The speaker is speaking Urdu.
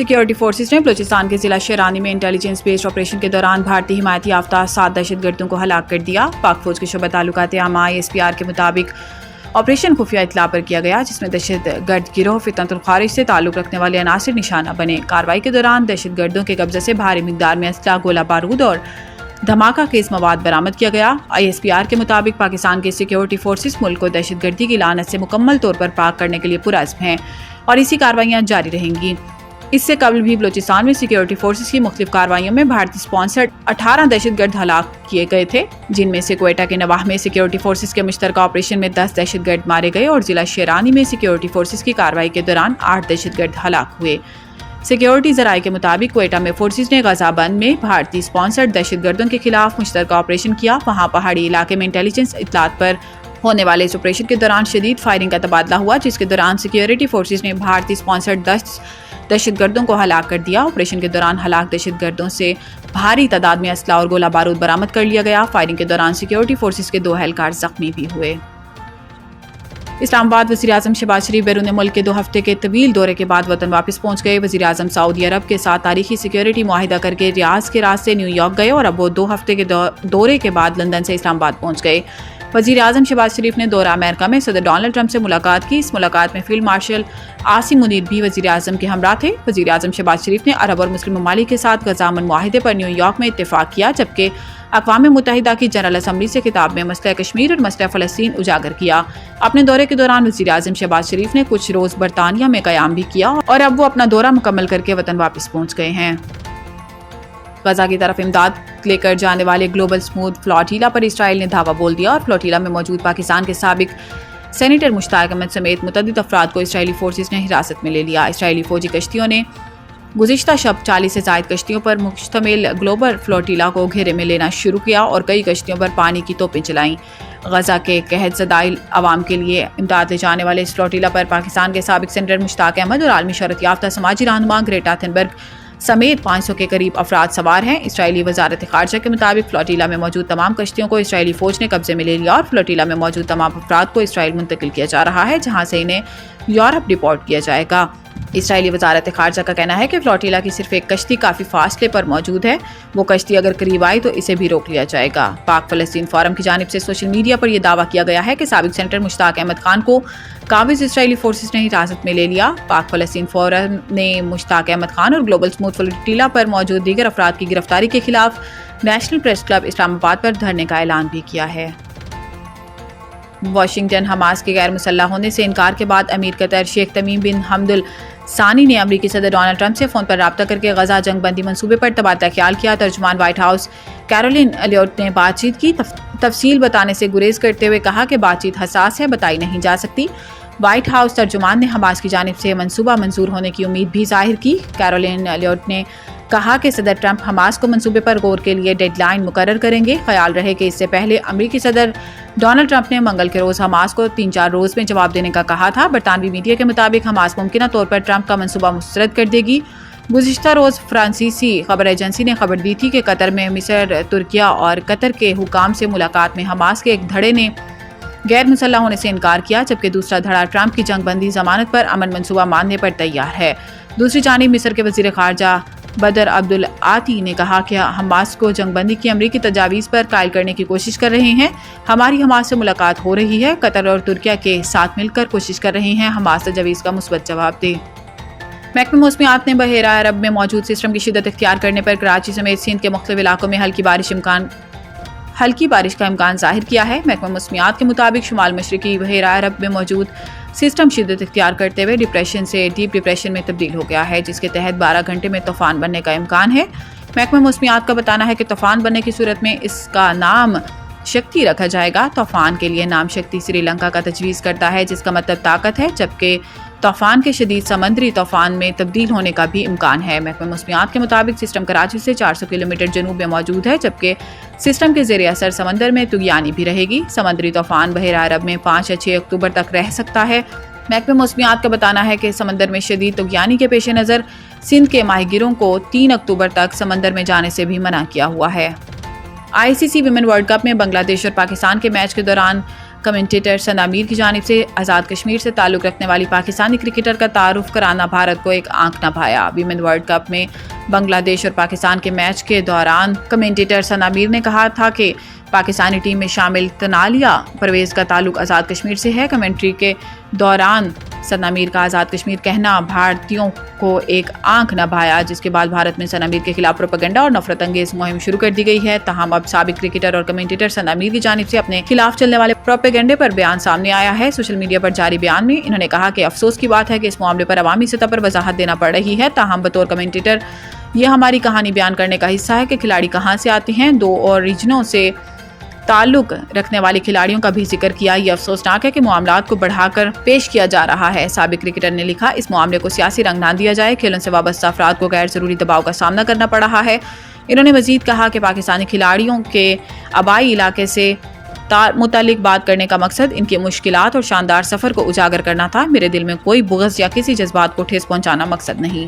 سیکیورٹی فورسز نے بلوچستان کے ضلع شیرانی میں انٹیلیجنس بیسڈ آپریشن کے دوران بھارتی حمایت یافتہ 7 دہشت گردوں کو ہلاک کر دیا۔ پاک فوج کے شعبہ تعلقات عامہ ISPR کے مطابق آپریشن خفیہ اطلاع پر کیا گیا، جس میں دہشت گرد گروہ فتنۃ الخارج سے تعلق رکھنے والے عناصر نشانہ بنے۔ کارروائی کے دوران دہشت گردوں کے قبضے سے بھاری مقدار میں اسلحہ، گولہ بارود اور دھماکہ خیز مواد برآمد کیا گیا۔ ISPR کے مطابق پاکستان کے سیکیورٹی فورسز ملک کو دہشت گردی کی لعنت سے مکمل طور پر پاک کرنے کے لیے پرعزم ہیں اور اسی کارروائیاں جاری رہیں گی۔ اس سے قبل بھی بلوچستان میں سیکیورٹی فورسز کی مختلف کارروائیوں میں بھارتی سپانسرڈ 18 دہشت گرد ہلاک کیے گئے تھے، جن میں سے کوئٹہ کے نواح میں سیکیورٹی فورسز کے مشترکہ آپریشن میں 10 دہشت گرد مارے گئے اور ضلع شیرانی میں سیکیورٹی فورسز کی کارروائی کے دوران 8 دہشت گرد ہلاک ہوئے۔ سیکیورٹی ذرائع کے مطابق کوئٹہ میں فورسز نے غزہ بند میں بھارتی سپانسرڈ دہشت گردوں کے خلاف مشترکہ آپریشن کیا۔ وہاں پہاڑی علاقے میں انٹیلیجنس اطلاعات پر ہونے والے اس آپریشن کے دوران شدید فائرنگ کا تبادلہ ہوا، جس کے دوران سیکیورٹی فورسز نے بھارتی سپانسرڈ دہشت گردوں کو ہلاک کر دیا۔ آپریشن کے دوران ہلاک دہشت گردوں سے بھاری تعداد میں اسلحہ اور گولہ بارود برآمد کر لیا گیا۔ فائرنگ کے دوران سیکیورٹی فورسز کے 2 اہلکار زخمی بھی ہوئے۔ اسلام آباد وزیر اعظم شہباز شریف بیرون ملک کے 2 ہفتے کے طویل دورے کے بعد وطن واپس پہنچ گئے۔ وزیر اعظم سعودی عرب کے ساتھ تاریخی سیکیورٹی معاہدہ کر کے ریاض کے راستے نیو یارک گئے اور اب وہ 2 ہفتے کے دورے کے بعد لندن سے اسلام آباد پہنچ گئے۔ وزیر اعظم شہباز شریف نے دورہ امریکہ میں صدر ڈونلڈ ٹرمپ سے ملاقات کی۔ اس ملاقات میں فیلڈ مارشل عاصم منیر بھی وزیر اعظم کے ہمراہ تھے۔ وزیر اعظم شہباز شریف نے عرب اور مسلم ممالک کے ساتھ غزہ امن معاہدے پر نیو یارک میں اتفاق کیا، جبکہ اقوام متحدہ کی جنرل اسمبلی سے خطاب میں مسئلہ کشمیر اور مسئلہ فلسطین اجاگر کیا۔ اپنے دورے کے دوران وزیر اعظم شہباز شریف نے کچھ روز برطانیہ میں قیام بھی کیا اور اب وہ اپنا دورہ مکمل کر کے وطن واپس پہنچ گئے ہیں۔ غزہ کی طرف امداد لے کر جانے والے گلوبل سموتھ فلاٹیلا پر اسرائیل نے دھاوا بول دیا اور فلاٹیلا میں موجود پاکستان کے سابق سینیٹر مشتاق احمد سمیت متعدد افراد کو اسرائیلی فورسز نے حراست میں لے لیا۔ اسرائیلی فوجی کشتیوں نے گزشتہ شب 40 سے زائد کشتیوں پر مشتمل گلوبل فلوٹیلا کو گھیرے میں لینا شروع کیا اور کئی کشتیوں پر پانی کی توپیں چلائیں۔ غزہ کے قحط زدہ عوام کے لیے امداد لے جانے والے اس فلوٹیلا پر پاکستان کے سابق سینیٹر مشتاق احمد اور عالمی شہرت یافتہ سماجی رہنما گریٹا تھنبرگ سمیت 500 کے قریب افراد سوار ہیں۔ اسرائیلی وزارت خارجہ کے مطابق فلوٹیلا میں موجود تمام کشتیوں کو اسرائیلی فوج نے قبضے میں لے لیا اور فلوٹیلا میں موجود تمام افراد کو اسرائیل منتقل کیا جا رہا ہے، جہاں سے انہیں یورپ ڈپورٹ کیا جائے گا۔ اسرائیلی وزارت خارجہ کا کہنا ہے کہ فلوٹیلا کی صرف ایک کشتی کافی فاصلے پر موجود ہے، وہ کشتی اگر قریب آئی تو اسے بھی روک لیا جائے گا۔ پاک فلسطین فورم کی جانب سے سوشل میڈیا پر یہ دعویٰ کیا گیا ہے کہ سابق سینیٹر مشتاق احمد خان کو قابض اسرائیلی فورسز نے حراست میں لے لیا۔ پاک فلسطین فورم نے مشتاق احمد خان اور گلوبل سموتھ فلوٹیلا پر موجود دیگر افراد کی گرفتاری کے خلاف نیشنل پریس کلب اسلام آباد پر دھرنے کا اعلان بھی کیا ہے۔ واشنگٹن حماس کے غیر مسلح ہونے سے انکار کے بعد امیر قطر شیخ تمیم بن حمد ثانی نے امریکی صدر ڈونلڈ ٹرمپ سے فون پر رابطہ کر کے غزہ جنگ بندی منصوبے پر تبادلہ خیال کیا۔ ترجمان وائٹ ہاؤس کیرولین ایلیوٹ نے بات چیت کی تفصیل بتانے سے گریز کرتے ہوئے کہا کہ بات چیت حساس ہے، بتائی نہیں جا سکتی۔ وائٹ ہاؤس ترجمان نے حماس کی جانب سے منصوبہ منظور ہونے کی امید بھی ظاہر کی۔ کیرولین ایلیوٹ نے کہا کہ صدر ٹرمپ حماس کو منصوبے پر غور کے لیے ڈیڈ لائن مقرر کریں گے۔ خیال رہے کہ اس سے پہلے امریکی صدر ڈونلڈ ٹرمپ نے منگل کے روز حماس کو 3-4 روز میں جواب دینے کا کہا تھا۔ برطانوی میڈیا کے مطابق حماس ممکنہ طور پر ٹرمپ کا منصوبہ مسترد کر دے گی۔ گزشتہ روز فرانسیسی خبر ایجنسی نے خبر دی تھی کہ قطر میں مصر، ترکیہ اور قطر کے حکام سے ملاقات میں حماس کے ایک دھڑے نے غیر مسلح ہونے سے انکار کیا، جبکہ دوسرا دھڑا ٹرمپ کی جنگ بندی ضمانت پر امن منصوبہ ماننے پر تیار ہے۔ دوسری جانب مصر کے وزیر خارجہ بدر عبدالعاطی نے کہا کہ حماس کو جنگ بندی کی امریکی تجاویز پر قائل کرنے کی کوشش کر رہے ہیں۔ ہماری حماس سے ملاقات ہو رہی ہے، قطر اور ترکیہ کے ساتھ مل کر کوشش کر رہے ہیں حماس تجاویز کا مثبت جواب دے۔ محکمہ موسمیات نے بحیرہ عرب میں موجود سسٹم کی شدت اختیار کرنے پر کراچی سمیت سندھ کے مختلف علاقوں میں ہلکی بارش کا امکان ظاہر کیا ہے۔ محکمہ موسمیات کے مطابق شمال مشرقی بحیرہ عرب میں موجود سسٹم شدت اختیار کرتے ہوئے ڈپریشن سے ڈیپ ڈپریشن میں تبدیل ہو گیا ہے، جس کے تحت 12 گھنٹے میں طوفان بننے کا امکان ہے۔ محکمہ موسمیات کا بتانا ہے کہ طوفان بننے کی صورت میں اس کا نام شکتی رکھا جائے گا۔ طوفان کے لیے نام شکتی سری لنکا کا تجویز کرتا ہے، جس کا مطلب طاقت ہے، جبکہ طوفان کے شدید سمندری طوفان میں تبدیل ہونے کا بھی امکان ہے۔ محکمہ موسمیات کے مطابق سسٹم کراچی سے 400 کلومیٹر جنوب میں موجود ہے، جبکہ سسٹم کے زیر اثر سمندر میں طغیانی بھی رہے گی۔ سمندری طوفان بحیرہ عرب میں 5 یا 6 اکتوبر تک رہ سکتا ہے۔ محکمہ موسمیات کا بتانا ہے کہ سمندر میں شدید طغیانی کے پیش نظر سندھ کے ماہی گیروں کو 3 اکتوبر تک سمندر میں جانے سے بھی منع کیا ہوا ہے۔ ICC ویمن ورلڈ کپ میں بنگلہ دیش اور پاکستان کے میچ کے دوران کمنٹیٹر سندھ امیر کی جانب سے آزاد کشمیر سے تعلق رکھنے والی پاکستانی کرکٹر کا تعارف کرانا بھارت کو ایک آنکھ نہ بھایا۔ ویمن ورلڈ کپ میں بنگلہ دیش اور پاکستان کے میچ کے دوران کمنٹیٹر سندھ امیر نے کہا تھا کہ پاکستانی ٹیم میں شامل تنالیہ پرویز کا تعلق آزاد کشمیر سے ہے۔ کمنٹری کے دوران سندھ امیر کا آزاد کشمیر کہنا بھارتیوں کو ایک آنکھ نہ بھایا، جس کے بعد بھارت میں سندھ امیر کے خلاف پروپیگنڈا اور نفرت انگیز مہم شروع کر دی گئی ہے۔ تاہم اب سابق کرکٹر اور کمنٹیٹر سندھ امیر کی جانب سے اپنے خلاف چلنے والے پروپیگنڈے پر بیان سامنے آیا ہے۔ سوشل میڈیا پر جاری بیان میں انہوں نے کہا کہ افسوس کی بات ہے کہ اس معاملے پر عوامی سطح پر وضاحت دینا پڑ رہی ہے۔ تاہم بطور کمنٹیٹر یہ ہماری کہانی بیان کرنے کا حصہ ہے کہ کھلاڑی کہاں سے آتے ہیں۔ 2 اور ریجنوں سے تعلق رکھنے والے کھلاڑیوں کا بھی ذکر کیا۔ یہ افسوسناک ہے کہ معاملات کو بڑھا کر پیش کیا جا رہا ہے۔ سابق کرکٹر نے لکھا، اس معاملے کو سیاسی رنگ نہ دیا جائے، کھیلوں سے وابستہ افراد کو غیر ضروری دباؤ کا سامنا کرنا پڑ رہا ہے۔ انہوں نے مزید کہا کہ پاکستانی کھلاڑیوں کے آبائی علاقے سے متعلق بات کرنے کا مقصد ان کی مشکلات اور شاندار سفر کو اجاگر کرنا تھا۔ میرے دل میں کوئی بغض یا کسی جذبات کو ٹھیس پہنچانا مقصد نہیں۔